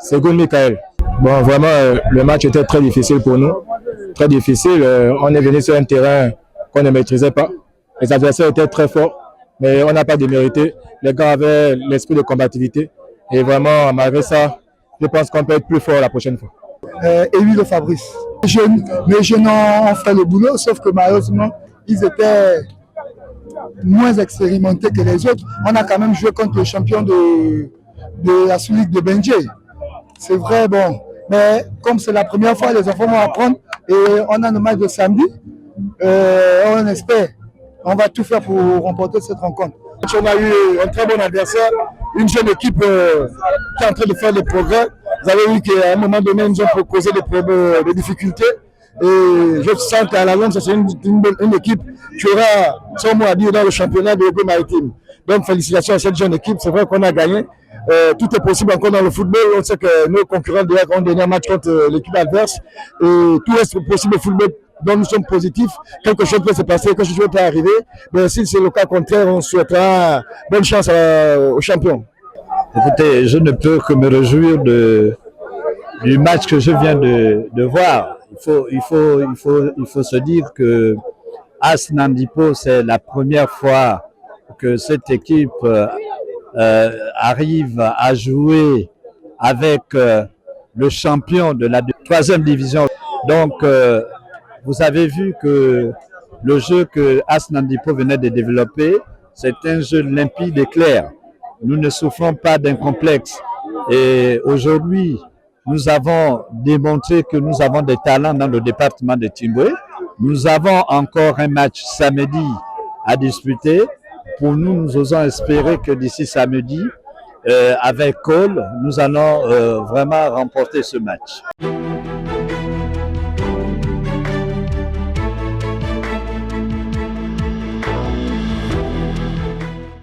C'est Goul Michael. Bon, vraiment, le match était très difficile pour nous. Très difficile. On est venu sur un terrain qu'on ne maîtrisait pas. Les adversaires étaient très forts, mais on n'a pas démérité. Les gars avaient l'esprit de combativité. Et vraiment, malgré ça, je pense qu'on peut être plus fort la prochaine fois. Élie Le Fabrice. Les jeunes ont fait le boulot, sauf que malheureusement, ils étaient moins expérimentés que les autres. On a quand même joué contre le champion de la Ligue de Benjé. C'est vrai, bon. Mais comme c'est la première fois, les enfants vont apprendre. Et on a le match de samedi. On espère. On va tout faire pour remporter cette rencontre. On a eu un très bon adversaire, une jeune équipe qui est en train de faire des progrès. Vous avez vu qu'à un moment donné, ils nous ont proposé des difficultés. Et je sens qu'à la longue, c'est une équipe qui aura son mot à dire dans le championnat de l'Europe maritime. Donc félicitations à cette jeune équipe. C'est vrai qu'on a gagné. Tout est possible encore dans le football. On sait que nos concurrents ont gagné un match contre l'équipe adverse. Et tout reste possible au football. Donc nous sommes positifs. Quelque chose peut se passer, quelque chose peut arriver. Mais si c'est le cas contraire, on souhaitera bonne chance aux champions. Écoutez, je ne peux que me réjouir du match que je viens de voir. Il faut se dire que AS Nandipo, c'est la première fois que cette équipe arrive à jouer avec le champion de la 3e division. Donc, vous avez vu que le jeu que AS Nandipo venait de développer, c'est un jeu limpide et clair. Nous ne souffrons pas d'un complexe. Et aujourd'hui, nous avons démontré que nous avons des talents dans le département de Timboué. Nous avons encore un match samedi à disputer. Pour nous, nous osons espérer que d'ici samedi, avec Cole, nous allons vraiment remporter ce match.